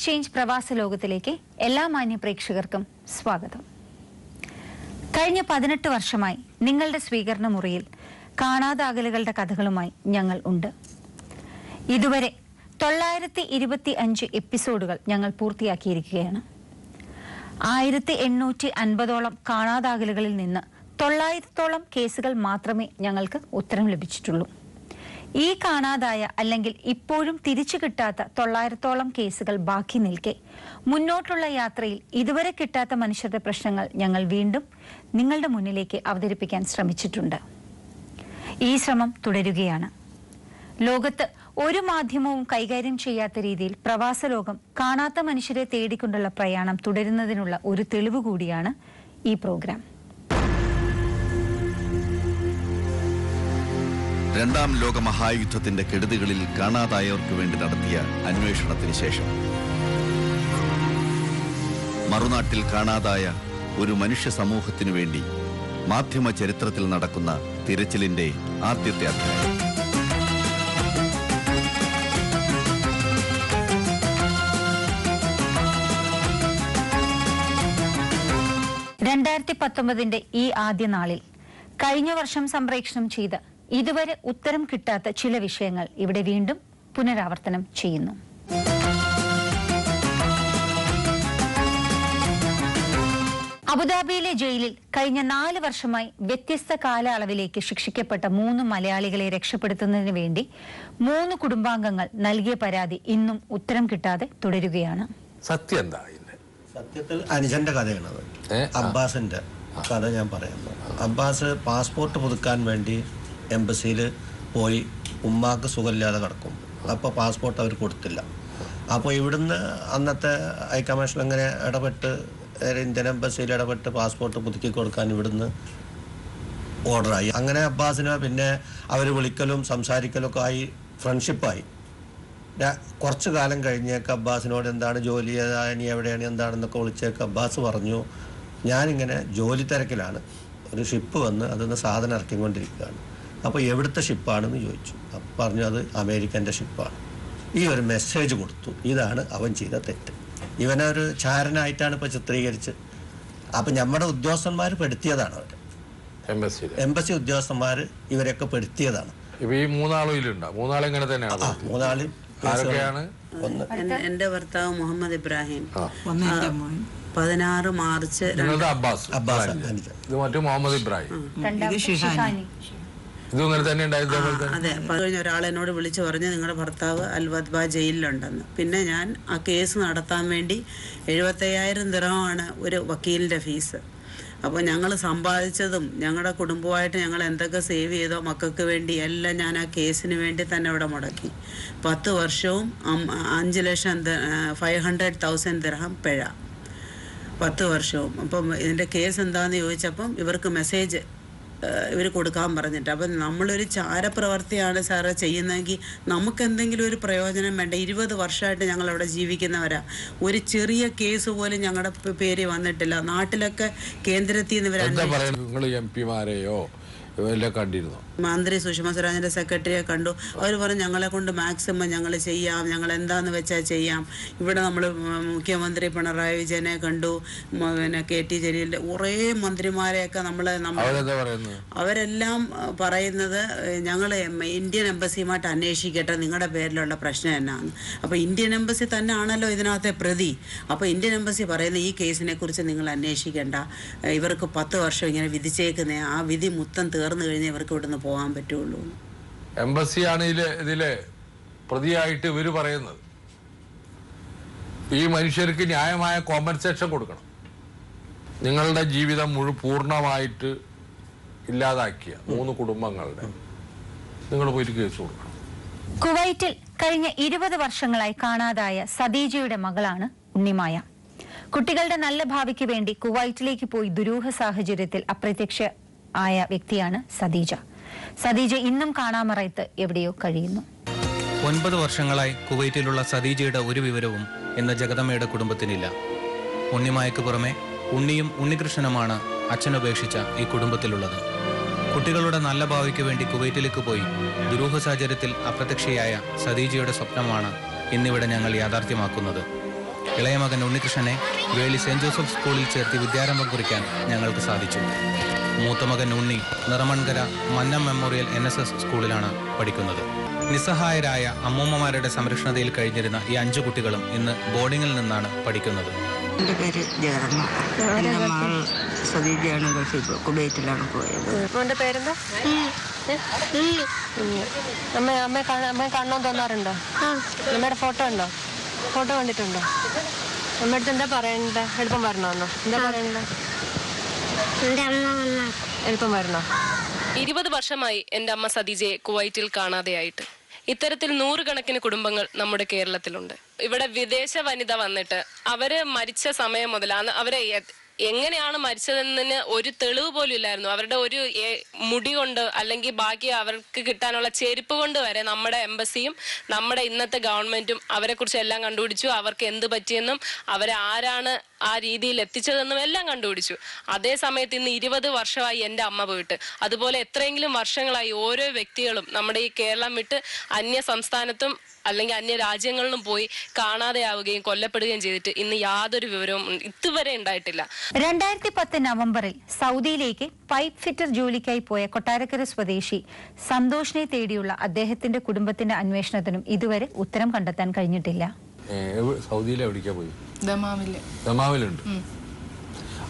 Exchange പ്രവാസ ലോകത്തിലേക്ക് എല്ലാ മാന്യ പ്രേക്ഷകർക്കും സ്വാഗതം. കഴിഞ്ഞ 18 വർഷമായി നിങ്ങളുടെ സ്വീകരണ മുറിയിൽ കാണാതാകലുകളുടെ കഥകളുമായി ഞങ്ങൾ ഉണ്ട്. ഇതുവരെ 925 എപ്പിസോഡുകൾ ഞങ്ങൾ പൂർത്തിയാക്കിയിരിക്കുകയാണ്. 1850ഓളം കാണാതാകലുകളിൽ നിന്ന് 900ഓളം കേസുകൾ മാത്രമേ ഞങ്ങൾക്ക് ഉത്തരം ലഭിച്ചിട്ടുള്ളൂ. ഈ കാണാതായ അല്ലെങ്കിൽ ഇപ്പോഴും തിരിച്ചു കിട്ടാത്ത 900ഓളം കേസുകൾ ബാക്കി നിൽക്കെ മുന്നോട്ടുള്ള യാത്രയിൽ ഇതുവരെ കിട്ടാത്ത മനുഷ്യരുടെ പ്രശ്നങ്ങൾ ഞങ്ങൾ വീണ്ടും നിങ്ങളുടെ മുന്നിലേക്ക് അവതരിപ്പിക്കാൻ ശ്രമിച്ചിട്ടുണ്ട്. ഈ ശ്രമം തുടരുകയാണ്. ലോകത്ത് ഒരു മാധ്യമവും കൈകാര്യം ചെയ്യാത്ത രീതിയിൽ പ്രവാസ ലോകം കാണാത്ത മനുഷ്യരെ തേടിക്കൊണ്ടുള്ള പ്രയാണം തുടരുന്നതിനുള്ള ഒരു തെളിവ് കൂടിയാണ് ഈ പ്രോഗ്രാം. രണ്ടാം ലോക മഹായുദ്ധത്തിന്റെ കെടുതികളിൽ കാണാതായവർക്ക് വേണ്ടി നടത്തിയ അന്വേഷണത്തിന് ശേഷം മറുനാട്ടിൽ കാണാതായ ഒരു മനുഷ്യ സമൂഹത്തിനു വേണ്ടി മാധ്യമ ചരിത്രത്തിൽ നടക്കുന്ന തിരച്ചിലിന്റെ ആദ്യത്തെ അധ്യായം. ന്റെ ഈ ആദ്യ നാളിൽ കഴിഞ്ഞ വർഷം സംപ്രേഷണം ചെയ്ത ഇതുവരെ ഉത്തരം കിട്ടാത്ത ചില വിഷയങ്ങൾ ഇവിടെ വീണ്ടും പുനരാവർത്തനം ചെയ്യുന്നു. അബുദാബിയിലെ ജയിലിൽ കഴിഞ്ഞ 4 വർഷമായി വ്യത്യസ്ത കാലയളവിലേക്ക് ശിക്ഷിക്കപ്പെട്ട 3 മലയാളികളെ രക്ഷപ്പെടുത്തുന്നതിന് വേണ്ടി 3 കുടുംബാംഗങ്ങൾ നൽകിയ പരാതി ഇന്നും ഉത്തരം കിട്ടാതെ തുടരുകയാണ്. സത്യം എന്താ? സത്യത്തിൽ അനുജന്റെ കഥയാണത്. അബ്ബാസിന്റെ കഥ ഞാൻ പറയാം. അബ്ബാസ് പാസ്പോർട്ട് പുതുക്കാൻ വേണ്ടി എംബസിയിൽ പോയി ഉമ്മാക്ക് സുഖമില്ലാതെ കിടക്കും. അപ്പോൾ പാസ്പോർട്ട് അവർ കൊടുത്തില്ല. അപ്പോൾ ഇവിടുന്ന് അന്നത്തെ ഹൈക്കമ്മീഷൻ അങ്ങനെ ഇടപെട്ട് ഇന്ത്യൻ എംബസിയിൽ ഇടപെട്ട് പാസ്പോർട്ട് പുതുക്കി കൊടുക്കാൻ ഇവിടുന്ന് ഓർഡറായി. അങ്ങനെ അബ്ബാസിനെ പിന്നെ അവർ വിളിക്കലും സംസാരിക്കലും ഒക്കെ ആയി, ഫ്രണ്ട്ഷിപ്പായി. കുറച്ച് കാലം കഴിഞ്ഞേക്ക് അബ്ബാസിനോട് എന്താണ് ജോലി, ഇനി എവിടെയാണ് എന്താണെന്നൊക്കെ വിളിച്ചേക്ക് അബ്ബാസ് പറഞ്ഞു, ഞാനിങ്ങനെ ജോലി തിരക്കിലാണ്, ഒരു ഷിപ്പ് വന്ന് അതിന്ന് സാധനം ഇറക്കിക്കൊണ്ടിരിക്കുകയാണ്. അപ്പോൾ എവിടുത്തെ ഷിപ്പാണെന്ന് ചോദിച്ചു. അപ്പം പറഞ്ഞു അത് അമേരിക്കൻ്റെ ഷിപ്പാണ്. ഈ ഒരു മെസ്സേജ് കൊടുത്തു. ഇതാണ് അവൻ ചെയ്ത തെറ്റ്. ഇവനൊരു ചാരനായിട്ടാണ് ഇപ്പോൾ ചിത്രീകരിച്ച്. അപ്പം നമ്മുടെ ഉദ്യോഗസ്ഥന്മാർ പെടുത്തിയതാണ്. അവർ എംബസി ഉദ്യോഗസ്ഥന്മാർ ഇവരെയൊക്കെ പെടുത്തിയതാണ്. ഈ മൂന്നാളിങ്ങനെ തന്നെയാണ്. മൂന്നാളിൽ എന്റെ ഭർത്താവ് മുഹമ്മദ് ഇബ്രാഹിം, 16 മാർച്ച് അബ്ബാസ്, മുഹമ്മദ് ഇബ്രാഹിം. അതെ, കഴിഞ്ഞ ഒരാൾ എന്നോട് വിളിച്ചു പറഞ്ഞു നിങ്ങളുടെ ഭർത്താവ് അൽവദ്ബ ജയിലിലുണ്ടെന്ന്. പിന്നെ ഞാൻ ആ കേസ് നടത്താൻ വേണ്ടി 75,000 ദിർഹമാണ് ഒരു വക്കീലിന്റെ ഫീസ്. അപ്പോൾ ഞങ്ങൾ സമ്പാദിച്ചതും ഞങ്ങളുടെ കുടുംബമായിട്ട് ഞങ്ങൾ എന്തൊക്കെ സേവ് ചെയ്തോ മക്കൾക്ക് വേണ്ടി എല്ലാം ഞാൻ ആ കേസിന് വേണ്ടി തന്നെ ഇവിടെ മുടക്കി. 10 വർഷവും 5,500,000 ദിർഹം പിഴ, 10 വർഷവും. അപ്പം ഇതിൻ്റെ കേസ് എന്താണെന്ന് ചോദിച്ചപ്പം ഇവർക്ക് മെസ്സേജ് ഇവർ കൊടുക്കാൻ പറഞ്ഞിട്ട്. അപ്പം നമ്മളൊരു ചാരപ്രവർത്തിയാണ് സാറ് ചെയ്യുന്നതെങ്കിൽ നമുക്ക് എന്തെങ്കിലും ഒരു പ്രയോജനം വേണ്ട. 20 വർഷമായിട്ട് ഞങ്ങളവിടെ ജീവിക്കുന്നവരാ. ഒരു ചെറിയ കേസ് പോലും ഞങ്ങളുടെ പേര് വന്നിട്ടില്ല. നാട്ടിലൊക്കെ കേന്ദ്രത്തിൽ നിന്ന് എംപിമാരെയോ കണ്ടിരുന്നു. മന്ത്രി സുഷമ സ്വരാജിന്റെ സെക്രട്ടറിയെ കണ്ടു. അവർ പറഞ്ഞു ഞങ്ങളെ കൊണ്ട് മാക്സിമം ഞങ്ങൾ ചെയ്യാം, ഞങ്ങൾ എന്താന്ന് വെച്ചാൽ ചെയ്യാം. ഇവിടെ നമ്മൾ മുഖ്യമന്ത്രി പിണറായി വിജയനെ കണ്ടു, പിന്നെ KT ജലീലിന്റെ കുറേ മന്ത്രിമാരെയൊക്കെ അവരെല്ലാം പറയുന്നത് ഞങ്ങൾ ഇന്ത്യൻ എംബസിയുമായിട്ട് അന്വേഷിക്കട്ടെ നിങ്ങളുടെ പേരിലുള്ള പ്രശ്നം എന്നാണ്. അപ്പോൾ ഇന്ത്യൻ എംബസി തന്നെ ആണല്ലോ ഇതിനകത്തെ പ്രതി. അപ്പോൾ ഇന്ത്യൻ എംബസി പറയുന്ന ഈ കേസിനെ കുറിച്ച് നിങ്ങൾ അന്വേഷിക്കേണ്ട, ഇവർക്ക് 10 വർഷം ഇങ്ങനെ വിധിച്ചേക്കുന്നേ, ആ വിധി മൊത്തം തീർന്നു കഴിഞ്ഞാൽ ഇവർക്ക് ഇവിടുന്ന് പോകാൻ പറ്റുള്ളൂ. എംബസിയാണ് ഇതിലെ പ്രതിയായിട്ട് ഇവർ പറയുന്നത്. ഈ മനുഷ്യർക്ക് ന്യായമായ കോമ്പൻസേഷൻ കൊടുക്കണം. നിങ്ങളുടെ ജീവിതം പൂർണ്ണമായിട്ട് ഇല്ലാതാക്കിയ 3 കുടുംബങ്ങളുടെ നിങ്ങൾ പോയിട്ട് കേസ് കൊടുക്കണം. കുവൈറ്റിൽ കഴിഞ്ഞ 20 വർഷങ്ങളായി കാണാതായ സദീജയുടെ മകളാണ് ഉണ്ണിമായ. കുട്ടികളുടെ നല്ല ഭാവിക്ക് വേണ്ടി കുവൈറ്റിലേക്ക് പോയി ദുരൂഹ സാഹചര്യത്തിൽ അപ്രത്യക്ഷ ആയ വ്യക്തിയാണ് സദീജ. സദീജ ഇന്നും കാണാമറയത്ത് എവിടെയോ കഴിയുന്നു. 9 വർഷങ്ങളായി കുവൈറ്റിലുള്ള സദീജയുടെ ഒരു വിവരവും എന്ന ജഗദമ്മയുടെ കുടുംബത്തിനില്ല. ഉണ്ണിമായക്ക് പുറമെ ഉണ്ണിയും ഉണ്ണികൃഷ്ണനുമാണ് അച്ഛനുപേക്ഷിച്ച ഈ കുടുംബത്തിലുള്ളത്. കുട്ടികളുടെ നല്ല ഭാവിക്ക് വേണ്ടി കുവൈറ്റിലേക്ക് പോയി ദുരൂഹ സാഹചര്യത്തിൽ അപ്രത്യക്ഷയായ സദീജയുടെ സ്വപ്നമാണ് ഇന്നിവിടെ ഞങ്ങൾ യാഥാർത്ഥ്യമാക്കുന്നത്. ഇളയ മകൻ ഉണ്ണികൃഷ്ണനെ വേളി സെന്റ് ജോസഫ് സ്കൂളിൽ ചേർത്ത് വിദ്യാരംഭം കുറിക്കാൻ ഞങ്ങൾക്ക് സാധിച്ചു. മൂത്ത മകൻ ഉണ്ണി നിറമൺകര മന്നം മെമ്മോറിയൽ NSS സ്കൂളിലാണ് പഠിക്കുന്നത്. നിസ്സഹായരായ അമ്മൂമ്മമാരുടെ സംരക്ഷണതയിൽ കഴിഞ്ഞിരുന്ന ഈ 5 കുട്ടികളും ഇന്ന് ബോർഡിങ്ങിൽ നിന്നാണ് പഠിക്കുന്നത്. എൻ്റെ പേര് ജയറമ്മ. എൻ്റെ മകൾ സതീജയാണ് ഗൾഫിൽ കുവൈറ്റിലാണ് പോയത്. മോൻ്റെ പേരെന്താ? അമ്മയെ കാണണമെന്ന് തോന്നാറുണ്ടോ? അമ്മയുടെ ഫോട്ടോ ഉണ്ടോ? ഫോട്ടോ കണ്ടിട്ടുണ്ടോ? അമ്മയുടെ അടുത്ത് എന്താ പറയണ്ട? എളുപ്പം വരണമെന്നോ? എന്താ പറയണ്ട? എളുപ്പം വരണോ? 20 വർഷമായി എൻ്റെ അമ്മ സതീജയെ കുവൈറ്റിൽ കാണാതെയായിട്ട്. ഇത്തരത്തിൽ 100 കണക്കിന് കുടുംബങ്ങൾ നമ്മുടെ കേരളത്തിലുണ്ട്. ഇവിടെ വിദേശ വനിത വന്നിട്ട് അവര് മരിച്ച സമയം മുതലാണ് അവരെ എങ്ങനെയാണ് മരിച്ചതെന്നതിന് ഒരു തെളിവ് പോലും ഇല്ലായിരുന്നു. അവരുടെ ഒരു മുടി കൊണ്ട് അല്ലെങ്കിൽ ബാക്കി അവർക്ക് കിട്ടാനുള്ള ചെരുപ്പ് കൊണ്ട് വരെ നമ്മുടെ എംബസിയും നമ്മുടെ ഇന്നത്തെ ഗവൺമെന്റും അവരെ കുറിച്ച് എല്ലാം കണ്ടുപിടിച്ചു. അവർക്ക് എന്ത് പറ്റിയെന്നും അവരെ ആരാണ് ആ രീതിയിൽ എത്തിച്ചതെന്നും എല്ലാം കണ്ടുപിടിച്ചു. അതേ സമയത്ത് ഇന്ന് 20 വർഷമായി എൻ്റെ അമ്മ പോയിട്ട്. അതുപോലെ എത്രയെങ്കിലും വർഷങ്ങളായി ഓരോ വ്യക്തികളും നമ്മുടെ ഈ കേരളം വിട്ട് അന്യ സംസ്ഥാനത്തും അല്ലെങ്കിൽ അന്യ രാജ്യങ്ങളിലും പോയി കാണാതെയാവുകയും കൊല്ലപ്പെടുകയും ചെയ്തിട്ട് ഇന്ന് യാതൊരു വിവരവും ഇതുവരെ ഉണ്ടായിട്ടില്ല. 2010 നവംബറിൽ സൗദിയിലേക്ക് പൈപ്പ് ഫിറ്റർ ജോലിക്കായി പോയ കൊട്ടാരക്കര സ്വദേശി സന്തോഷിനെ തേടിയുള്ള അദ്ദേഹത്തിന്റെ കുടുംബത്തിന്റെ അന്വേഷണത്തിനും ഇതുവരെ ഉത്തരം കണ്ടെത്താൻ കഴിഞ്ഞിട്ടില്ല. സൗദിയിൽ എവിടേക്കാ പോയി? ദമാമിലുണ്ട്.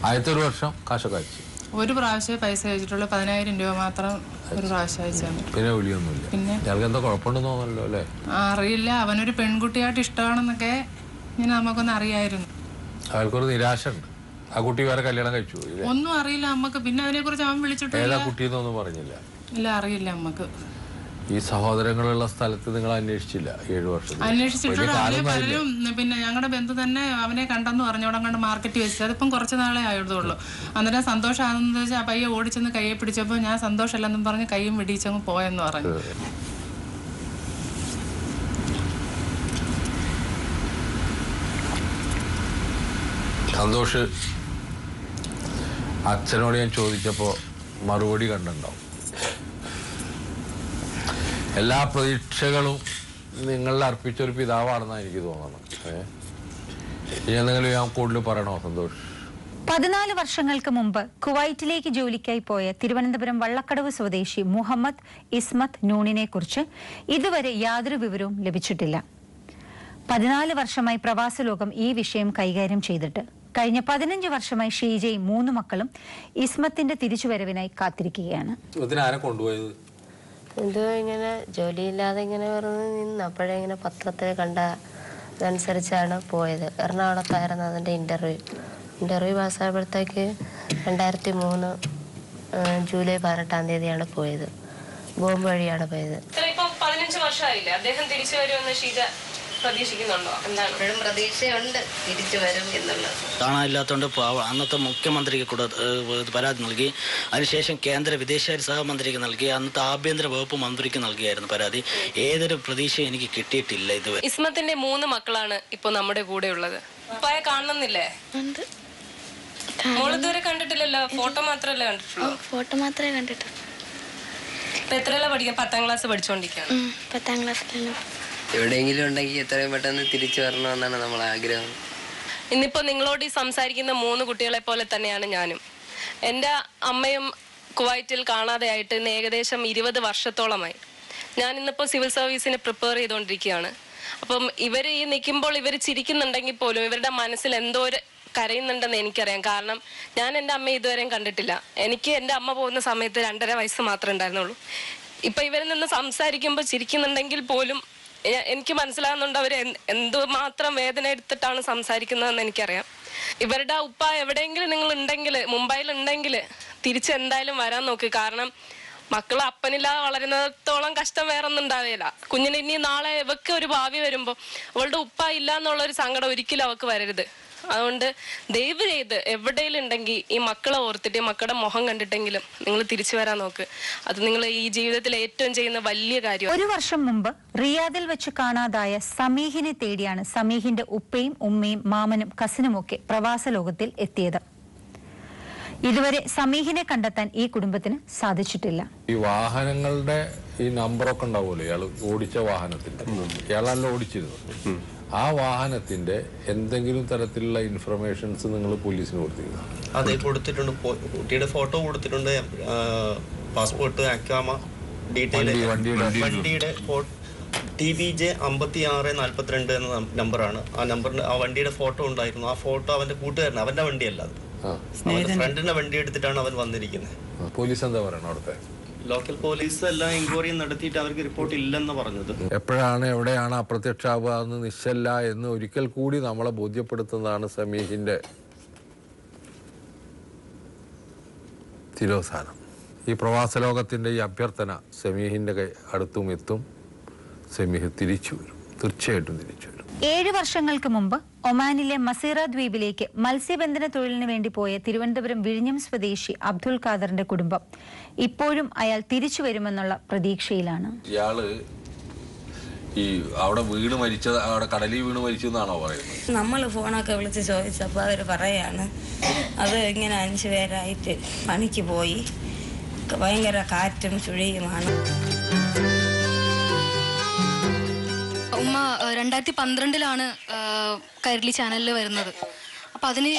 ആദ്യത്തെ ഒരു വർഷം കാശൊക്കെ അയച്ചു. ഒരു പ്രാവശ്യം പൈസ അയച്ചിട്ടുള്ളൂ. 10,000 രൂപ മാത്രം ഒരു പ്രാവശ്യം അയച്ചാണ്. പിന്നെ വിളിയൊന്നുമില്ല. പിന്നെ എന്താ കുഴപ്പമുണ്ടെന്ന് തോന്നല്ലോ അല്ലേ? അറിയില്ല. അവനൊരു പെൺകുട്ടിയായിട്ട് ഇഷ്ടമാണെന്നൊക്കെ ഇങ്ങനെ നമുക്കൊന്നും അറിയായിരുന്നു. അയാൾക്കൊരു നിരാശ ഉണ്ട്. ആ കുട്ടി വേറെ കല്യാണം കഴിച്ചു. ഒന്നും അറിയില്ല നമുക്ക്. പിന്നെ അതിനെ കുറിച്ച് അവൻ വിളിച്ചിട്ട് ഏതാ കുട്ടിയെന്നൊന്നും പറഞ്ഞില്ല. ഇല്ല, അറിയില്ല നമുക്ക്. ഈ സഹോദരങ്ങളുള്ള സ്ഥലത്ത് നിങ്ങൾ അന്വേഷിച്ചില്ല? 7 വർഷം അന്വേഷിച്ചിട്ടുള്ള പലരും പിന്നെ ഞങ്ങളുടെ ബന്ധു തന്നെ അവനെ കണ്ടെന്ന് പറഞ്ഞു. അവിടെ കണ്ട് മാർക്കറ്റ് വെച്ച്. അതിപ്പം കുറച്ച് നാളെ ആയതുള്ളൂ. അന്നേരം സന്തോഷമാണെന്ന് വെച്ചാൽ ആ പയ്യെ ഓടിച്ചെന്ന് കയ്യെ പിടിച്ചപ്പോൾ ഞാൻ സന്തോഷമല്ലെന്നും പറഞ്ഞ് കൈയും വെടിച്ചങ്ങ് പോയെന്ന് പറഞ്ഞു. സന്തോഷ് അച്ഛനോട് ഞാൻ ചോദിച്ചപ്പോൾ മറുപടി കണ്ടുണ്ടാവും. എല്ലാ പ്രതീക്ഷകളും നിങ്ങളിൽ അർപ്പിച്ചൊരു പിതാവാണെന്നാണ് എനിക്ക് തോന്നുന്നത്. എന്തെങ്കിലും ഞാൻ കൂടുതൽ പറയണോ സന്തോഷ്? 14 വർഷങ്ങൾക്ക് മുമ്പ് കുവൈറ്റിലേക്ക് ജോലിക്കായി പോയ തിരുവനന്തപുരം വള്ളക്കടവ് സ്വദേശി മുഹമ്മദ് ഇസ്മത്ത് നൂണിനെ കുറിച്ച് ഇതുവരെ യാതൊരു വിവരവും ലഭിച്ചിട്ടില്ല. 14 വർഷമായി പ്രവാസ ലോകം ഈ വിഷയം കൈകാര്യം ചെയ്തിട്ട് കഴിഞ്ഞ 15 വർഷമായി ഷീജയും 3 മക്കളും ഇസ്മത്തിന്റെ തിരിച്ചുവരവിനായി കാത്തിരിക്കുകയാണ്. ഇത് ഇങ്ങനെ ജോലിയില്ലാതെ ഇങ്ങനെ വെറുതെ നിന്ന് അപ്പോഴേ ഇങ്ങനെ പത്രത്തിൽ കണ്ട അതനുസരിച്ചാണ് പോയത്. എറണാകുളത്തായിരുന്നു അതിൻ്റെ ഇൻ്റർവ്യൂ പാസ്സായപ്പോഴത്തേക്ക് 2003 ജൂലൈ 18 തീയതിയാണ് പോയത്. ബോംബ് വഴിയാണ് പോയത്. 15 വർഷമായില്ലേ അദ്ദേഹം തിരിച്ചു വരുമെന്ന് ഷീജ പ്രതീക്ഷിക്കുന്നുണ്ടോ? എന്താണ് പ്രതീക്ഷയുണ്ട് തിരിച്ചു വരും എന്നുള്ളത്. കാണാനില്ലാത്തതുകൊണ്ട് അന്നത്തെ മുഖ്യമന്ത്രിക്ക് കൂടെ പരാതി നൽകി. അതിനുശേഷം കേന്ദ്ര വിദേശകാര്യ സഹമന്ത്രിക്ക് നൽകി. അന്നത്തെ ആഭ്യന്തര വകുപ്പ് മന്ത്രിക്ക് നൽകിയായിരുന്നു പരാതി. ഏതൊരു പ്രതീക്ഷയും എനിക്ക് കിട്ടിയിട്ടില്ല ഇതുവരെ. ഇസ്മത്തിന്റെ 3 മക്കളാണ് ഇപ്പൊ നമ്മുടെ കൂടെ ഉള്ളത്. ഉപ്പായെ കാണുന്നില്ലേ? മോളിതുവരെ കണ്ടിട്ടില്ലല്ലോ. ഫോട്ടോ മാത്രമല്ലേ കണ്ടിട്ടുള്ളൂ? ഫോട്ടോ മാത്രമേ കണ്ടിട്ടുള്ളൂ. എത്രയല്ല പഠിക്കാം? 10ാം ക്ലാസ് പഠിച്ചുകൊണ്ടിരിക്കുകയാണ്. 10ാം ക്ലാസ്സിലാണ്. എവിടെയെങ്കിലും ഉണ്ടെങ്കിൽ എത്രയും പെട്ടെന്ന് തിരിച്ചു വരണമെന്നാണ് നമ്മളെ ആഗ്രഹം. ഇന്നിപ്പോ നിങ്ങളോട് ഈ സംസാരിക്കുന്ന 3 കുട്ടികളെ പോലെ തന്നെയാണ് ഞാനും. എൻ്റെ അമ്മയും കുവൈറ്റിൽ കാണാതെയായിട്ട് ഇന്ന് ഏകദേശം 20 വർഷത്തോളമായി. ഞാൻ ഇന്നിപ്പോൾ സിവിൽ സർവീസിന് പ്രിപ്പയർ ചെയ്തുകൊണ്ടിരിക്കുകയാണ്. അപ്പം ഇവർ ഈ നിൽക്കുമ്പോൾ ഇവർ ചിരിക്കുന്നുണ്ടെങ്കിൽ പോലും ഇവരുടെ മനസ്സിൽ എന്തോ ഒരു കരയുന്നുണ്ടെന്ന് എനിക്കറിയാം. കാരണം ഞാൻ എൻ്റെ അമ്മയെ ഇതുവരെയും കണ്ടിട്ടില്ല. എനിക്ക് എൻ്റെ അമ്മ പോകുന്ന സമയത്ത് 2.5 വയസ്സ് മാത്രമേ ഉണ്ടായിരുന്നുള്ളൂ. ഇപ്പൊ ഇവരിൽ നിന്ന് സംസാരിക്കുമ്പോൾ ചിരിക്കുന്നുണ്ടെങ്കിൽ പോലും എനിക്ക് മനസ്സിലാകുന്നുണ്ട് അവർ എന്തുമാത്രം വേദന എടുത്തിട്ടാണ് സംസാരിക്കുന്നതെന്ന് എനിക്കറിയാം. ഇവരുടെ ഉപ്പ എവിടെയെങ്കിലും നിങ്ങൾ ഉണ്ടെങ്കിൽ, മുംബൈയിൽ ഉണ്ടെങ്കിൽ തിരിച്ചെന്തായാലും വരാൻ നോക്ക്. കാരണം മക്കൾ അപ്പനില്ലാതെ വളരുന്നിടത്തോളം കഷ്ടം വേറൊന്നും ഉണ്ടാവില്ല. കുഞ്ഞിന് ഇനി നാളെ ഇവക്ക് ഒരു ഭാവി വരുമ്പോൾ അവളുടെ ഉപ്പ ഇല്ല എന്നുള്ളൊരു സങ്കടം ഒരിക്കലും അവൾക്ക് വരരുത്. അതുകൊണ്ട് ദയവ് ചെയ്ത് എവിടെയെങ്കിലും ഉണ്ടെങ്കിൽ ഈ മക്കളെ ഓർത്തിട്ട് മക്കളുടെ മുഖം കണ്ടിട്ടെങ്കിലും നിങ്ങൾ തിരിച്ചു വരാൻ നോക്ക്. അത് നിങ്ങൾ ഈ ജീവിതത്തിൽ ഏറ്റവും ചെയ്യുന്ന വലിയ കാര്യം. 1 വർഷം മുമ്പ് റിയാദിൽ വെച്ച് കാണാതായ സമീഹിനെ തേടിയാണ് സമീഹിന്റെ ഉപ്പയും ഉമ്മയും മാമനും കസിനുമൊക്കെ പ്രവാസ ലോകത്തിൽ എത്തിയത്. ഇതുവരെ സമീഹിനെ കണ്ടെത്താൻ ഈ കുടുംബത്തിന് സാധിച്ചിട്ടില്ല. ഈ വാഹനങ്ങളുടെ ഈ നമ്പറൊക്കെ ഉണ്ടാവുമല്ലോ, ഇയാൾ ഓടിച്ച വാഹനത്തിന്റെ, ഇയാളല്ല ഓടിച്ചിരുന്നു. ആ വാഹനത്തിന്റെ എന്തെങ്കിലും തരത്തിലുള്ള ഇൻഫർമേഷൻസ് നിങ്ങൾ പോലീസിന് കൊടുത്തിരുന്നു? അതെ, കൊടുത്തിട്ടുണ്ട്. കുട്ടിയുടെ ഫോട്ടോ കൊടുത്തിട്ടുണ്ട്, പാസ്പോർട്ട്, അക്വാമ ഡീറ്റെയിൽ, വണ്ടിയുടെ TBJ 5642 എന്ന നമ്പറാണ്. ആ നമ്പറിന് ആ വണ്ടിയുടെ ഫോട്ടോ ഉണ്ടായിരുന്നു. ആ ഫോട്ടോ അവന്റെ കൂട്ടുകാരൻ, അവന്റെ വണ്ടിയല്ല അത്, അവന്റെ ഫ്രണ്ടിന്റെ വണ്ടി എടുത്തിട്ടാണ് അവൻ വന്നിരിക്കുന്നത്. പോലീസ് എന്താ പറയണത് അവിടുത്തെ? ലോക്കൽ പോലീസ് എല്ലാം എൻക്വയറി നടത്തിയിട്ട് അവർക്ക് റിപ്പോർട്ട് ഇല്ലെന്ന് പറഞ്ഞത്. എപ്പോഴാണ് എവിടെയാണ് അപ്രത്യക്ഷാവുക എന്ന് നിശ്ചല്ല എന്ന് ഒരിക്കൽ കൂടി നമ്മളെ ബോധ്യപ്പെടുത്തുന്നതാണ് സമീഹിന്റെ തിരോധാനം. ഈ പ്രവാസ ലോകത്തിന്റെ ഈ അഭ്യർത്ഥന സമീഹിന്റെ അടുത്തും എത്തും. സമീഹ് തിരിച്ചു വരും, തീർച്ചയായിട്ടും തിരിച്ചു വരും. 7 വർഷങ്ങൾക്ക് മുമ്പ് ഒമാനിലെ മസീറ ദ്വീപിലേക്ക് മത്സ്യബന്ധന തൊഴിലിന് വേണ്ടി പോയ തിരുവനന്തപുരം വിഴിഞ്ഞം സ്വദേശി അബ്ദുൽ ഖാദറിന്റെ കുടുംബം ഇപ്പോഴും അയാൾ തിരിച്ചു വരുമെന്നുള്ള പ്രതീക്ഷയിലാണ്. ഇയാള് ഈ അവിടെ വീണ് മരിച്ചത്, അവിടെ കടലിൽ വീണ് മരിച്ചു എന്നാണോ പറയുന്നത്? നമ്മൾ ഫോണൊക്കെ വിളിച്ച് ചോദിച്ചപ്പോൾ അവർ പറയാണ് അത് ഇങ്ങനെ 5 പേരായിട്ട് പണിക്ക് പോയി, ഭയങ്കര കാറ്റും ചുഴിയുമാണ്. ഉമ്മ 2012 കൈരളി ചാനലിൽ വരുന്നത്. അപ്പം അതിന്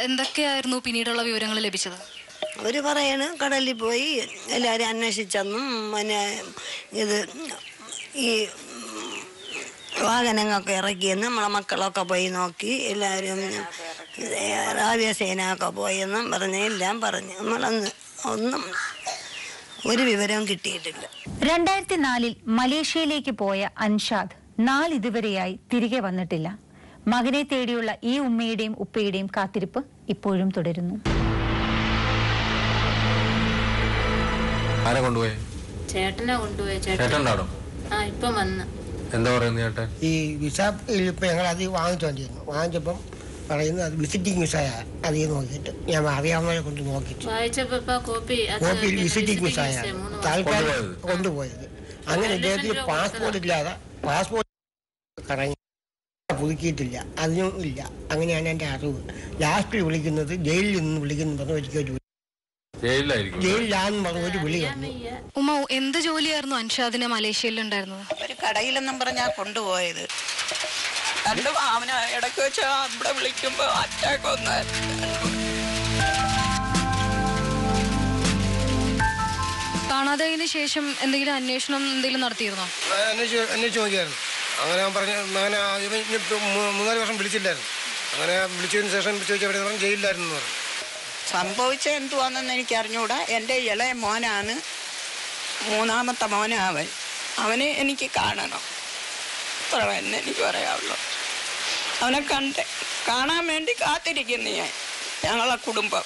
എന്തൊക്കെയായിരുന്നു പിന്നീടുള്ള വിവരങ്ങൾ ലഭിച്ചത്? അവർ പറയാണ് കടലിൽ പോയി എല്ലാവരും അന്വേഷിച്ചെന്നും പിന്നെ ഇത് ഈ വാഹനങ്ങളൊക്കെ ഇറക്കിയെന്ന് നമ്മളെ മക്കളൊക്കെ പോയി നോക്കി, എല്ലാവരും രാവ്യസേനയൊക്കെ പോയെന്നും പറഞ്ഞ് എല്ലാം പറഞ്ഞു. നമ്മളന്ന് ഒന്നും ഒരു വിവരവും കിട്ടിയിട്ടില്ല. 2004 മലേഷ്യയിലേക്ക് പോയ അൻഷാദ് നാളിതുവരെയായി തിരികെ വന്നിട്ടില്ല. മകനെ തേടിയുള്ള ഈ ഉമ്മയുടെയും ഉപ്പയുടെയും കാത്തിരിപ്പ് ഇപ്പോഴും തുടരുന്നു. ആരെ കൊണ്ടുപോയി? ചേട്ടനെ കൊണ്ടുപോയി. ചേട്ടനാണോ? ഇപ്പം വന്ന്. എന്താ പറയുന്നത് ചേട്ടൻ? ഈ വിസ ഇപ്പം ഞങ്ങൾ അത് വാങ്ങിച്ചോണ്ടിരുന്നു. വാങ്ങിച്ചപ്പം പറയുന്നത് അത് വിസിറ്റിംഗ് വിസയാ. അതേ നോക്കിയിട്ട് ഞാൻ അറിയാവുന്നവരെ കൊണ്ട് നോക്കിയിട്ട് കോപ്പി വിസിറ്റിംഗ് വിസയ താൽക്കാലം കൊണ്ടുപോയത്. അങ്ങനെ ഇദ്ദേഹത്തിന് പാസ്പോർട്ട് ഇല്ലാതെ, പാസ്പോർട്ട് കറങ്ങി പുതുക്കിയിട്ടില്ല, അതിനും ഇല്ല. അങ്ങനെയാണ് എൻ്റെ അറിവ്. ലാസ്റ്റ് വിളിക്കുന്നത് ജയിലിൽ നിന്ന് വിളിക്കുന്നു പറഞ്ഞു. ഒരിക്കലും ജയിലിലാന്ന് പറഞ്ഞ ഒരു വിളി വന്നു. ഉമ്മ എന്ത് ജോലിയായിരുന്നു അൻഷാദിന് മലേഷ്യയിൽ ഉണ്ടായിരുന്നത്? ഒരു കടയിലെന്നും പറഞ്ഞാ കൊണ്ടുപോയത്. കണ്ടു അവന് ഇടയ്ക്ക് വെച്ച് ഇവിടെ വിളിക്കുമ്പോ അറ്റാക്ക് വന്നായിരുന്നു. കാണാതായതിനു ശേഷം എന്തെങ്കിലും അന്വേഷണം എന്തെങ്കിലും നടത്തിയിരുന്നോ? അന്വേഷിച്ച് നോക്കിയായിരുന്നു. അങ്ങനെ പറഞ്ഞു, അങ്ങനെ 3-4 വർഷം വിളിച്ചില്ലായിരുന്നു. അങ്ങനെ വിളിച്ചതിന് ശേഷം ചോദിച്ചവിടെ പറഞ്ഞു ജയിലിലായിരുന്നു പറഞ്ഞു. സംഭവിച്ചത് എന്തുവാണെന്ന് എനിക്ക് അറിഞ്ഞൂടാ. എൻ്റെ ഇളയ മോനാണ്, 3ാമത്തെ മോനാവൻ. അവനെ എനിക്ക് കാണണം, അത്ര തന്നെ എനിക്ക് പറയാവുള്ളൂ. അവനെ കാണാൻ വേണ്ടി കാത്തിരിക്കുന്നു ഞങ്ങളെ കുടുംബം.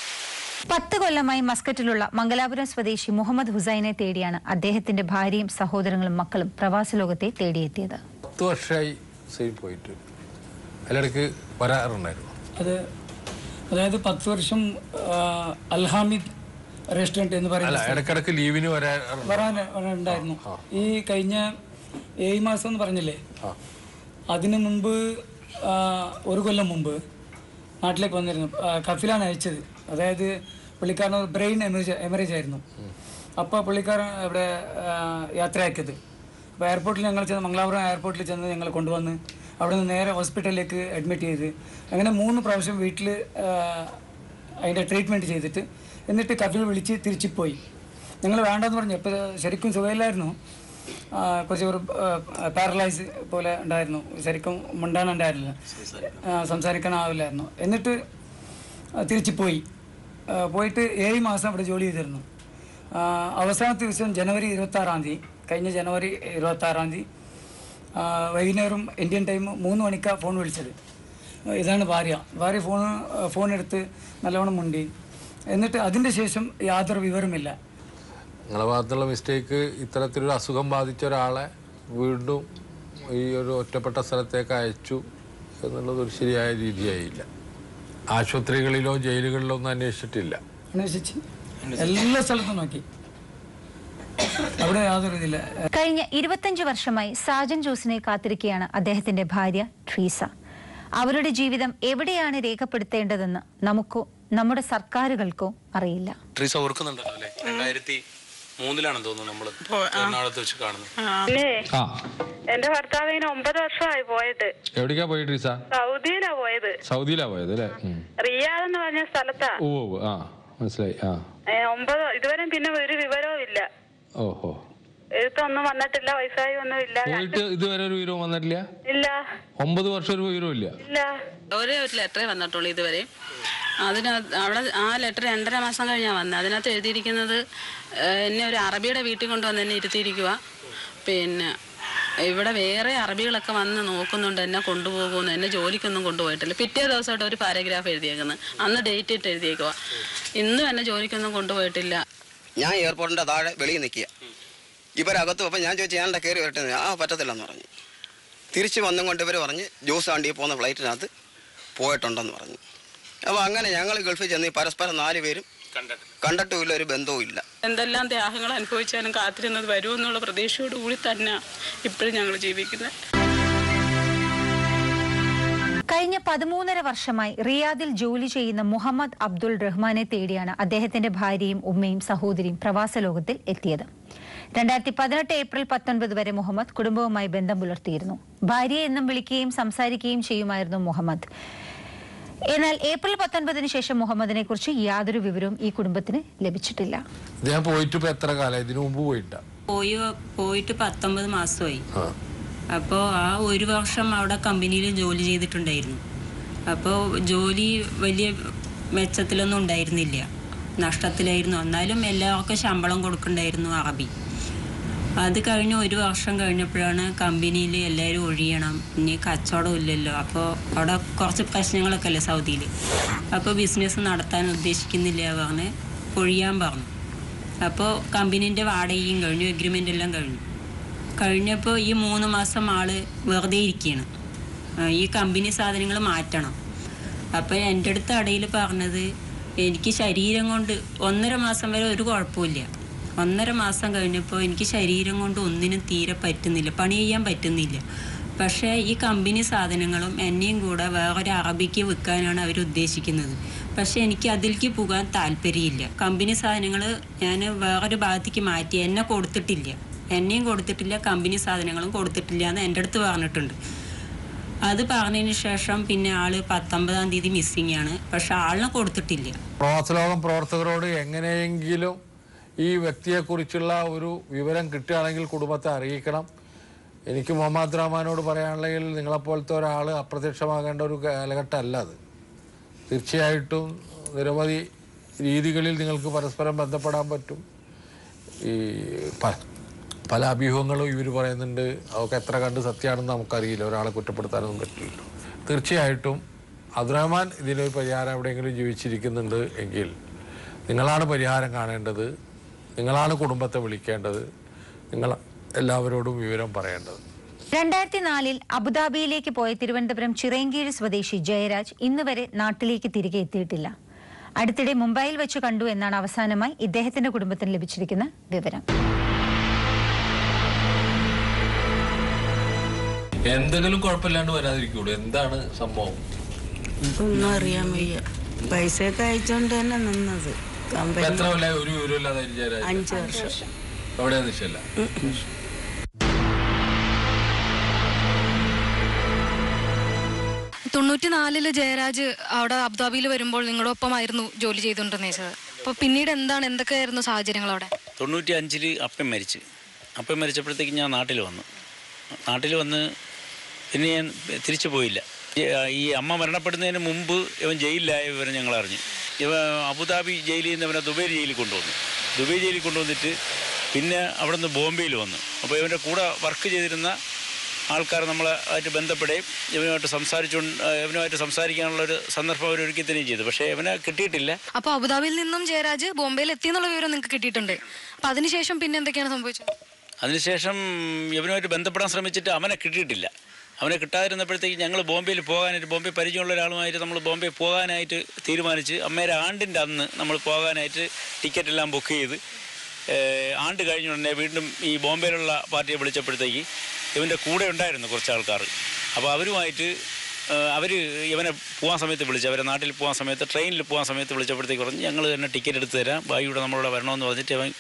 10 കൊല്ലമായി മസ്കറ്റിലുള്ള മംഗലാപുരം സ്വദേശി മുഹമ്മദ് ഹുസൈനെ തേടിയാണ് അദ്ദേഹത്തിന്റെ ഭാര്യയും സഹോദരങ്ങളും മക്കളും പ്രവാസ ലോകത്തെ തേടിയെത്തിയത്. 10 വർഷമായി പോയിട്ട് അതിലിടയ്ക്ക് വരാറുണ്ടായിരുന്നു. അതായത് 10 വർഷം അൽഹാമിദ് റെസ്റ്റോറൻറ്റ് എന്ന് പറയുന്നത് ഇടയ്ക്കിടയ്ക്ക് ലീവിന് വരാനുണ്ടായിരുന്നു. ഈ കഴിഞ്ഞ 7 മാസം എന്ന് പറഞ്ഞില്ലേ, അതിനു മുമ്പ് 1 കൊല്ലം മുമ്പ് നാട്ടിലേക്ക് വന്നിരുന്നു. കഫിലാണ് അയച്ചത്. അതായത് പുള്ളിക്കാരൻ ബ്രെയിൻ എമറേജ് ആയിരുന്നു. അപ്പോൾ പുള്ളിക്കാരൻ ഇവിടെ യാത്രയാക്കിയത്. അപ്പോൾ എയർപോർട്ടിൽ ഞങ്ങൾ ചെന്ന്, മംഗലാപുരം എയർപോർട്ടിൽ ചെന്ന് ഞങ്ങൾ കൊണ്ടുവന്ന് അവിടെ നിന്ന് നേരെ ഹോസ്പിറ്റലിലേക്ക് അഡ്മിറ്റ് ചെയ്ത്, അങ്ങനെ 3 പ്രാവശ്യം വീട്ടിൽ അതിൻ്റെ ട്രീറ്റ്മെൻറ്റ് ചെയ്തിട്ട്, എന്നിട്ട് കഫിൽ വിളിച്ച് തിരിച്ചു പോയി. ഞങ്ങൾ വേണ്ടെന്ന് പറഞ്ഞു. ഇപ്പോൾ ശരിക്കും സുഖമില്ലായിരുന്നു. കുറച്ച് ഒരു പാരലൈസ് പോലെ ഉണ്ടായിരുന്നു. ശരിക്കും മിണ്ടാനുണ്ടായിരുന്നില്ല, സംസാരിക്കാനാവില്ലായിരുന്നു. എന്നിട്ട് തിരിച്ചു പോയിട്ട് 7 മാസം അവിടെ ജോലി ചെയ്തിരുന്നു. അവസാനത്തെ ദിവസം ജനുവരി 26-ാം തീയതി, കഴിഞ്ഞ ജനുവരി 26-ാം തീയതി വൈകുന്നേരം ഇന്ത്യൻ ടൈം 3 മണിക്കാണ് ഫോൺ വിളിച്ചത്. ഇതാണ് ഭാര്യ ഫോണെടുത്ത് നല്ലവണ്ണം മുണ്ടി. എന്നിട്ട് അതിൻ്റെ ശേഷം യാതൊരു വിവരമില്ല. നിങ്ങളുടെ ഭാഗത്തുള്ള മിസ്റ്റേക്ക്, ഇത്തരത്തിലൊരു അസുഖം ബാധിച്ച ഒരാളെ വീണ്ടും ഈ ഒരു ഒറ്റപ്പെട്ട സ്ഥലത്തേക്ക് അയച്ചു എന്നുള്ളത് ഒരു ശരിയായ രീതിയായില്ല. ആശുപത്രികളിലോ ജയിലുകളിലോ ഒന്നും അന്വേഷിച്ചിട്ടില്ല. അന്വേഷിച്ച് എല്ലാ സ്ഥലത്തും നോക്കി, അവിടെ യാതൊരു ഇതില്ല. കഴിഞ്ഞ 25 വർഷമായി സാജൻ ജോസിനെ കാത്തിരിക്കുകയാണ് അദ്ദേഹത്തിന്റെ ഭാര്യ ട്രീസ. അവരുടെ ജീവിതം എവിടെയാണ് രേഖപ്പെടുത്തേണ്ടതെന്ന് നമുക്കോ നമ്മുടെ സർക്കാരുകൾക്കോ അറിയില്ല. ട്രീസ ഓർക്കുന്നുണ്ടല്ലോ അല്ലേ, 3-ാണെന്ന് തോന്നുന്നു നമ്മൾ എറണാകുളത്ത് വെച്ച് കാണുന്നത്. എന്റെ ഭർത്താവിന് 9 വർഷമായി പോയിട്ട്. എവിടേക്കാ പോയിട്ട് റീസ? സൗദിയിലാ പോയത്. സൗദിയിലാ പോയത് അല്ലേ? റിയാദ് എന്ന് പറഞ്ഞ സ്ഥലത്താ. ഓ ആ മനസ്സിലായി. 9 ഇതുവരെ പിന്നെ ഒരു വിവരവും ഇല്ല. ഓഹോ. എഴുത്തൊന്നും വന്നിട്ടില്ല, വയസ്സായി ഒന്നും ഇല്ല. പോയിട്ട് ഇതുവരെ ഒരു വിവരവും വന്നിട്ടില്ല? ഇല്ല. 9 വർഷം ഒരു വിവരവും ഇല്ല. ഇല്ല. ഒരേ ഒരു ലെറ്ററേ വന്നിട്ടുള്ളൂ ഇതുവരെ. അതിനകത്ത് അവിടെ ആ ലെറ്റർ 2.5 മാസം കഴിഞ്ഞാൽ വന്നത്. അതിനകത്ത് എഴുതിയിരിക്കുന്നത് എന്നെ ഒരു അറബിയുടെ വീട്ടിൽ കൊണ്ടുവന്ന് എന്നെ ഇരുത്തിയിരിക്കുക. പിന്നെ ഇവിടെ വേറെ അറബികളൊക്കെ വന്ന് നോക്കുന്നുണ്ട്, എന്നെ കൊണ്ടുപോകുന്നു. എന്നെ ജോലിക്കൊന്നും കൊണ്ടുപോയിട്ടില്ല. പിറ്റേ ദിവസമായിട്ട് ഒരു പാരഗ്രാഫ് എഴുതിയേക്കുന്നത്. അന്ന് ഡേറ്റ് ഇട്ട് എഴുതിയേക്കുക. ഇന്നും എന്നെ ജോലിക്കൊന്നും കൊണ്ടുപോയിട്ടില്ല. ഞാൻ എയർപോർട്ടിൻ്റെ താഴെ വെളിയിൽ നിൽക്കുക. ഇവരകത്ത് അപ്പോൾ ഞാൻ ചോദിച്ചു ഞാനെന്താ കയറി വരട്ടെ? പറ്റത്തില്ലെന്ന് പറഞ്ഞു. തിരിച്ച് വന്നും കൊണ്ട് ഇവർ പറഞ്ഞ് ജ്യൂസ് ആണ്ടി പോകുന്ന ഫ്ലൈറ്റിനകത്ത് പോയിട്ടുണ്ടെന്ന് പറഞ്ഞു. അപ്പോൾ അങ്ങനെ ഞങ്ങൾ ഗൾഫിൽ ചെന്ന് പരസ്പരം 4 പേരും കണ്ടിട്ടുമില്ല, ഒരു ബന്ധവും ഇല്ല. എന്തെല്ലാം ത്യാഗങ്ങൾ അനുഭവിച്ചാലും കാത്തിരുന്നത് വരുമെന്നുള്ള പ്രതീക്ഷയോടുകൂടി തന്നെ ഇപ്പോഴും ഞങ്ങൾ ജീവിക്കുന്നത്. കഴിഞ്ഞ 13.5 വർഷമായി റിയാദിൽ ജോലി ചെയ്യുന്ന മുഹമ്മദ് അബ്ദുൾ റഹ്മാനെ തേടിയാണ് അദ്ദേഹത്തിന്റെ ഭാര്യയും ഉമ്മയും സഹോദരിയും പ്രവാസ ലോകത്തിൽ എത്തിയത്. 2018 ഏപ്രിൽ 19 വരെ മുഹമ്മദ് കുടുംബവുമായി ബന്ധം പുലർത്തിയിരുന്നു. ഭാര്യയെ എന്നും വിളിക്കുകയും സംസാരിക്കുകയും ചെയ്യുമായിരുന്നു മുഹമ്മദ്. എന്നാൽ ഏപ്രിൽ 19 ശേഷം മുഹമ്മദിനെ കുറിച്ച് യാതൊരു വിവരവും ഈ കുടുംബത്തിന് ലഭിച്ചിട്ടില്ല. പോയിട്ട് 19 മാസമായി. അപ്പോൾ ആ 1 വർഷം അവിടെ കമ്പനിയിൽ ജോലി ചെയ്തിട്ടുണ്ടായിരുന്നു. അപ്പോൾ ജോലി വലിയ മെച്ചത്തിലൊന്നും ഉണ്ടായിരുന്നില്ല, നഷ്ടത്തിലായിരുന്നു. എന്നാലും എല്ലാവർക്കും ശമ്പളം കൊടുക്കണ്ടായിരുന്നു അറബി. അത് കഴിഞ്ഞ് 1 വർഷം കഴിഞ്ഞപ്പോഴാണ് കമ്പനിയിൽ എല്ലാവരും ഒഴിയണം, ഇനി കച്ചവടം ഇല്ലല്ലോ. അപ്പോൾ അവിടെ കുറച്ച് പ്രശ്നങ്ങളൊക്കെ അല്ലേ സൗദിയിൽ. അപ്പോൾ ബിസിനസ് നടത്താൻ ഉദ്ദേശിക്കുന്നില്ല പറഞ്ഞ് ഒഴിയാൻ പറഞ്ഞു. അപ്പോൾ കമ്പനീൻ്റെ വാടകയും കഴിഞ്ഞു, എഗ്രിമെൻ്റ് എല്ലാം കഴിഞ്ഞപ്പോൾ ഈ 3 മാസം ആള് വെറുതെ ഇരിക്കുകയാണ്. ഈ കമ്പനി സാധനങ്ങൾ മാറ്റണം. അപ്പോൾ എൻ്റെ അടുത്ത് ഇടയിൽ പറഞ്ഞത് എനിക്ക് ശരീരം കൊണ്ട് 1.5 മാസം വരെ ഒരു കുഴപ്പമില്ല. 1.5 മാസം കഴിഞ്ഞപ്പോൾ എനിക്ക് ശരീരം കൊണ്ട് ഒന്നിനും തീരെ പറ്റുന്നില്ല, പണി ചെയ്യാൻ പറ്റുന്നില്ല. പക്ഷേ ഈ കമ്പനി സാധനങ്ങളും എന്നെയും കൂടെ വേറൊരു അറബിക്ക് വിൽക്കാനാണ് അവർ ഉദ്ദേശിക്കുന്നത്. പക്ഷേ എനിക്ക് അതിലേക്ക് പോകാൻ താല്പര്യമില്ല. കമ്പനി സാധനങ്ങൾ ഞാൻ വേറൊരു ഭാഗത്തേക്ക് മാറ്റി, എന്നെയും കൊടുത്തിട്ടില്ല, കമ്പനി സാധനങ്ങളും കൊടുത്തിട്ടില്ല എന്ന് എൻ്റെ അടുത്ത് പറഞ്ഞിട്ടുണ്ട്. അത് പറഞ്ഞതിന് ശേഷം പിന്നെ ആള് 19-ാം തീയതി മിസ്സിംഗ് ആണ്. പക്ഷെ ആളിനെ കൊടുത്തിട്ടില്ല. പ്രവാസലോകം പ്രവർത്തകരോട് എങ്ങനെയെങ്കിലും ഈ വ്യക്തിയെക്കുറിച്ചുള്ള ഒരു വിവരം കിട്ടുകയാണെങ്കിൽ കുടുംബത്തെ അറിയിക്കണം. എനിക്ക് മുഹമ്മദ് റഹ്മാനോട് പറയാനുണ്ടെങ്കിൽ നിങ്ങളെപ്പോലത്തെ ഒരാൾ അപ്രത്യക്ഷമാകേണ്ട ഒരു കാലഘട്ടമല്ല അത്. തീർച്ചയായിട്ടും നിരവധി രീതികളിൽ നിങ്ങൾക്ക് പരസ്പരം ബന്ധപ്പെടാൻ പറ്റും. ഈ പല അഭ്യൂഹങ്ങളും ഇവർ പറയുന്നുണ്ട്, അതൊക്കെ എത്ര കണ്ട് സത്യമാണെന്ന് നമുക്കറിയില്ല, ഒരാളെ കുറ്റപ്പെടുത്താനൊന്നും പറ്റില്ലല്ലോ. തീർച്ചയായിട്ടും അബ്ദുറഹ്മാൻ ഇതിനൊരു പരിഹാരം എവിടെയെങ്കിലും ജീവിച്ചിരിക്കുന്നുണ്ട് എങ്കിൽ നിങ്ങളാണ് പരിഹാരം കാണേണ്ടത്, നിങ്ങളാണ് കുടുംബത്തെ വിളിക്കേണ്ടത്, നിങ്ങൾ എല്ലാവരോടും വിവരം പറയേണ്ടത്. 2004 അബുദാബിയിലേക്ക് പോയ തിരുവനന്തപുരം ചിറയൻകീഴ് സ്വദേശി ജയരാജ് ഇന്ന് വരെ നാട്ടിലേക്ക് തിരികെ എത്തിയിട്ടില്ല. അടുത്തിടെ മുംബൈയിൽ വെച്ച് കണ്ടു എന്നാണ് അവസാനമായി ഇദ്ദേഹത്തിന്റെ കുടുംബത്തിന് ലഭിച്ചിരിക്കുന്ന വിവരം. എന്തെങ്കിലും കുഴപ്പമില്ലാണ്ട് വരാതിരിക്കൂടെ? എന്താണ് സംഭവം? ഒന്നും അറിയാൻ വയ്യ. പൈസയൊക്കെ അയച്ചോണ്ട് തന്നെ നിന്നത്. എത്ര കൊല്ലമായി ഒരു വിവരമില്ലാതെ? 5 വർഷം. എവിടെയാന്ന് വെച്ചല്ല. 94 ജയരാജ് അവിടെ അബുദാബിയിൽ വരുമ്പോൾ നിങ്ങളുടെ ഒപ്പമായിരുന്നു ജോലി ചെയ്തുകൊണ്ടിരുന്നത്. അപ്പോൾ പിന്നീട് എന്തൊക്കെയായിരുന്നു സാഹചര്യങ്ങൾ അവിടെ? 95 അപ്പം മരിച്ചപ്പോഴത്തേക്ക് ഞാൻ നാട്ടിൽ വന്ന് പിന്നെ ഞാൻ തിരിച്ചു പോയില്ല. ഈ അമ്മ മരണപ്പെടുന്നതിന് മുമ്പ് ഇവൻ ജയിലിലായ വിവരം ഞങ്ങൾ അറിഞ്ഞു. ഇവൻ അബുദാബി ജയിലിൽ നിന്ന് ഇവനെ ദുബൈ ജയിലിൽ കൊണ്ടുവന്നിട്ട് പിന്നെ അവിടെ നിന്ന് ബോംബെയിൽ വന്നു. അപ്പോൾ ഇവൻ്റെ കൂടെ വർക്ക് ചെയ്തിരുന്ന ആൾക്കാർ നമ്മളായിട്ട് ബന്ധപ്പെടുകയും ഇവനുമായിട്ട് സംസാരിക്കാനുള്ളൊരു സന്ദർഭം അവർ ഒരുക്കി തന്നെയും ചെയ്തു. പക്ഷേ ഇവനെ കിട്ടിയിട്ടില്ല. അപ്പോൾ അബുദാബിയിൽ നിന്നും ജയരാജ് ബോംബെയിൽ എത്തിയെന്നുള്ള വിവരം നിങ്ങൾക്ക് കിട്ടിയിട്ടുണ്ട്. അപ്പോൾ അതിനുശേഷം പിന്നെ എന്തൊക്കെയാണ് സംഭവിച്ചത്? അതിനുശേഷം ഇവനുമായിട്ട് ബന്ധപ്പെടാൻ ശ്രമിച്ചിട്ട് അവനെ കിട്ടിയിട്ടില്ല. അവനെ കിട്ടാതിരുന്നപ്പോഴത്തേക്ക് ഞങ്ങൾ ബോംബെയിൽ പോകാനായിട്ട്, ബോംബെ പരിചയമുള്ള ഒരാളുമായിട്ട് നമ്മൾ ബോംബെ പോകാനായിട്ട് തീരുമാനിച്ച് അമ്മയുടെ ആണ്ടിൻ്റെ അന്ന് നമ്മൾ പോകാനായിട്ട് ടിക്കറ്റെല്ലാം ബുക്ക് ചെയ്ത് ആണ്ട് കഴിഞ്ഞ ഉടനെ വീണ്ടും ഈ ബോംബെയിലുള്ള പാർട്ടിയെ വിളിച്ചപ്പോഴത്തേക്ക് ഇവൻ്റെ കൂടെ ഉണ്ടായിരുന്നു കുറച്ച് ആൾക്കാർ. അപ്പോൾ അവരുമായിട്ട് ഇവനെ പോകാൻ സമയത്ത് അവരെ നാട്ടിൽ പോകാൻ സമയത്ത് ട്രെയിനിൽ പോകാൻ സമയത്ത് വിളിച്ചപ്പോഴത്തേക്ക് പറഞ്ഞ് ഞങ്ങൾ തന്നെ ടിക്കറ്റ് എടുത്ത് തരാം, ബായിയുടെ നമ്മളോട് വരണമെന്ന് പറഞ്ഞിട്ട് അവൻ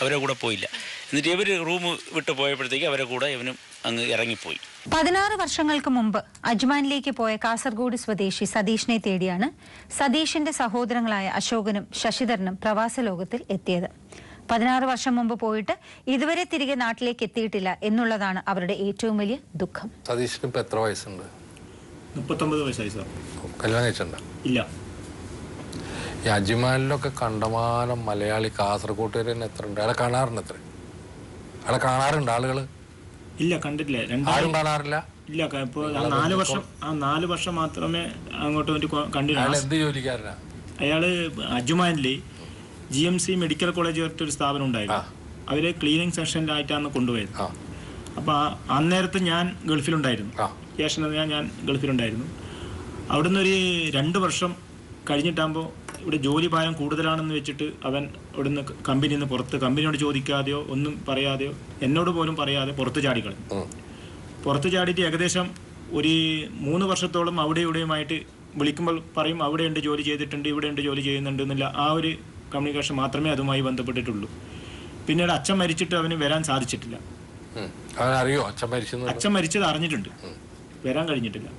അവരെ കൂടെ പോയില്ല. എന്നിട്ട് ഇവർ റൂം വിട്ട് പോയപ്പോഴത്തേക്ക് അവരെ കൂടെ ഇവനും അങ്ങ് ഇറങ്ങിപ്പോയി. 16 വർഷങ്ങൾക്ക് മുമ്പ് അജ്മാനിലേക്ക് പോയ കാസർഗോഡ് സ്വദേശി സതീഷിനെ തേടിയാണ് സതീഷിന്റെ സഹോദരങ്ങളായ അശോകനും ശശിധരനും പ്രവാസ ലോകത്തിൽ എത്തിയത്. 16 വർഷം മുമ്പ് പോയിട്ട് ഇതുവരെ തിരികെ നാട്ടിലേക്ക് എത്തിയിട്ടില്ല എന്നുള്ളതാണ് അവരുടെ ഏറ്റവും വലിയ ദുഃഖം. സതീഷിന് ഇപ്പൊ എത്ര വയസ്സുണ്ട്? 39 വയസ്സായി സാർ. കല്യാണം കഴിച്ചിട്ടുണ്ടോ? ഇല്ല. ഈ അജ്മാനിലൊക്കെ കണ്ടമാനം മലയാളി കാസർഗോട്ടുകാർ തന്നെ എത്ര ഉണ്ട്? അയാളെ കാണാറുണ്ട്? എത്ര അയാളെ കാണാറുണ്ട് ആളുകൾ? ഇല്ല, കണ്ടിട്ടില്ല. ആരും കാണാറില്ല. ഇല്ല, ഇപ്പോൾ 4 വർഷം മാത്രമേ അങ്ങോട്ട് വേണ്ടി കണ്ടിരുന്നു. എന്ത് ജോലിക്കാരനാ അയാള്? അജ്മാനിൽ GMC മെഡിക്കൽ കോളേജ് ഒരു സ്ഥാപനം ഉണ്ടായിരുന്നു. അവര് ക്ലീനിങ് സെക്ഷനിലായിട്ടാണ് കൊണ്ടുപോയത്. അപ്പോൾ അന്നേരത്ത് ഞാൻ ഗൾഫിലുണ്ടായിരുന്നു. ഞാൻ ഗൾഫിലുണ്ടായിരുന്നു. അവിടുന്ന് ഒരു 2 വർഷം കഴിഞ്ഞിട്ടാകുമ്പോൾ ഇവിടെ ജോലി ഭാരം കൂടുതലാണെന്ന് വെച്ചിട്ട് അവൻ ഇവിടുന്ന് കമ്പനിയിൽ നിന്ന് പുറത്ത്, കമ്പനിയോട് ചോദിക്കാതെയോ ഒന്നും പറയാതെയോ എന്നോട് പോലും പറയാതെ പുറത്ത് ചാടിക്കളയും. പുറത്ത് ചാടിയിട്ട് ഏകദേശം ഒരു 3 വർഷത്തോളം അവിടെ ഇവിടെയുമായിട്ട് വിളിക്കുമ്പോൾ പറയും അവിടെയുണ്ട്, ജോലി ചെയ്തിട്ടുണ്ട്, ഇവിടെയുണ്ട്, ജോലി ചെയ്യുന്നുണ്ട് എന്നുള്ള ആ ഒരു കമ്മ്യൂണിക്കേഷൻ മാത്രമേ അതുമായി ബന്ധപ്പെട്ടിട്ടുള്ളൂ. പിന്നീട് അച്ഛൻ മരിച്ചിട്ട് അവന് വരാൻ സാധിച്ചിട്ടില്ല. അച്ഛൻ മരിച്ചത് അറിഞ്ഞിട്ടുണ്ട്, വരാൻ കഴിഞ്ഞിട്ടില്ല.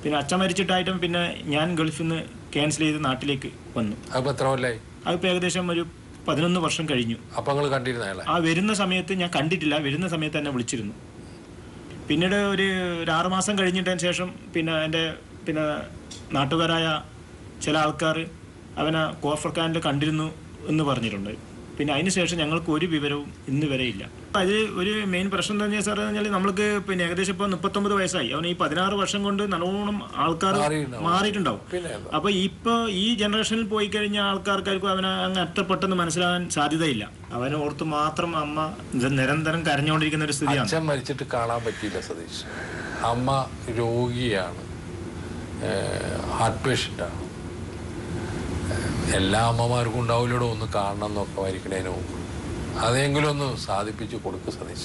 പിന്നെ അച്ഛൻ മരിച്ചിട്ടായിട്ടും പിന്നെ ഞാൻ ഗൾഫിൽ നിന്ന് ക്യാൻസൽ ചെയ്ത് നാട്ടിലേക്ക് വന്നു. അതിപ്പോൾ ഏകദേശം ഒരു 11 വർഷം കഴിഞ്ഞു. ആ വരുന്ന സമയത്ത് ഞാൻ കണ്ടിട്ടില്ല, വരുന്ന സമയത്ത് എന്നെ വിളിച്ചിരുന്നു. പിന്നീട് ഒരു 6 മാസം കഴിഞ്ഞിട്ടതിന് ശേഷം പിന്നെ നാട്ടുകാരായ ചില ആൾക്കാർ അവനെ കോഫർക്കാനിൽ കണ്ടിരുന്നു എന്ന് പറഞ്ഞിട്ടുണ്ട്. പിന്നെ അതിന് ശേഷം ഞങ്ങൾക്ക് ഒരു വിവരവും ഇന്ന് വരെ ഇല്ല. അത് ഒരു മെയിൻ പ്രശ്നം എന്താ വെച്ചാൽ സാർ, പറഞ്ഞാൽ നമ്മൾക്ക് പിന്നെ ഏകദേശം ഇപ്പോൾ 39 വയസ്സായി. അവന് ഈ 16 വർഷം കൊണ്ട് നല്ലോണം ആൾക്കാർ മാറിയിട്ടുണ്ടാവും. അപ്പോൾ ഇപ്പോൾ ഈ ജനറേഷനിൽ പോയി കഴിഞ്ഞ ആൾക്കാർക്കാർക്കും അവനെ അങ്ങ് അത്ര പെട്ടെന്ന് മനസ്സിലാകാൻ സാധ്യതയില്ല. അവനെ ഓർത്ത് മാത്രം അമ്മ നിരന്തരം കരഞ്ഞുകൊണ്ടിരിക്കുന്ന ഒരു സ്ഥിതിയാണ്. അച്ഛൻ മരിച്ചിട്ട് കാണാൻ പറ്റിയില്ല സതീഷ്. അമ്മ രോഗിയാണ്, ഹാർട്ട് പേഷ്യൻ്റാണ്. എല്ലാ അമ്മമാർക്കും ഉണ്ടാവില്ലടോ ഒന്ന് കാണണം എന്നൊക്കെ വരിക്കണേനോ അതെങ്കിലും ഒന്ന് സാധിപ്പിച്ച് കൊടുക്കുക സതീശ.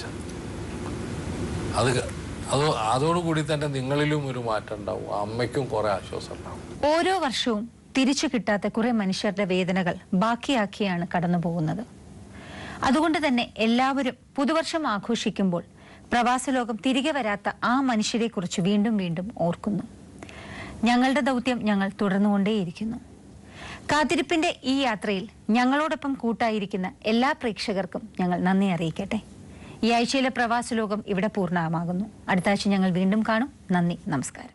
അതോടുകൂടി തന്നെ നിങ്ങളിലും ഒരു മാറ്റം ഉണ്ടാവും, അമ്മയ്ക്കും കുറെ ആശ്വാസം ഉണ്ടാവും. ഓരോ വർഷവും തിരിച്ചു കിട്ടാത്ത കുറെ മനുഷ്യരുടെ വേദനകൾ ബാക്കിയാക്കിയാണ് കടന്നു പോകുന്നത്. അതുകൊണ്ട് തന്നെ എല്ലാവരും പുതുവർഷം ആഘോഷിക്കുമ്പോൾ പ്രവാസ ലോകം തിരികെ വരാത്ത ആ മനുഷ്യരെ കുറിച്ച് വീണ്ടും വീണ്ടും ഓർക്കുന്നു. ഞങ്ങളുടെ ദൗത്യം ഞങ്ങൾ തുടർന്നുകൊണ്ടേയിരിക്കുന്നു. കാത്തിരിപ്പിന്റെ ഈ യാത്രയിൽ ഞങ്ങളോടൊപ്പം കൂട്ടായിരിക്കുന്ന എല്ലാ പ്രേക്ഷകർക്കും ഞങ്ങൾ നന്ദി അറിയിക്കട്ടെ. ഈ ആഴ്ചയിലെ പ്രവാസ ലോകം ഇവിടെ പൂർണ്ണമാകുന്നു. അടുത്ത ആഴ്ച ഞങ്ങൾ വീണ്ടും കാണും. നന്ദി, നമസ്കാരം.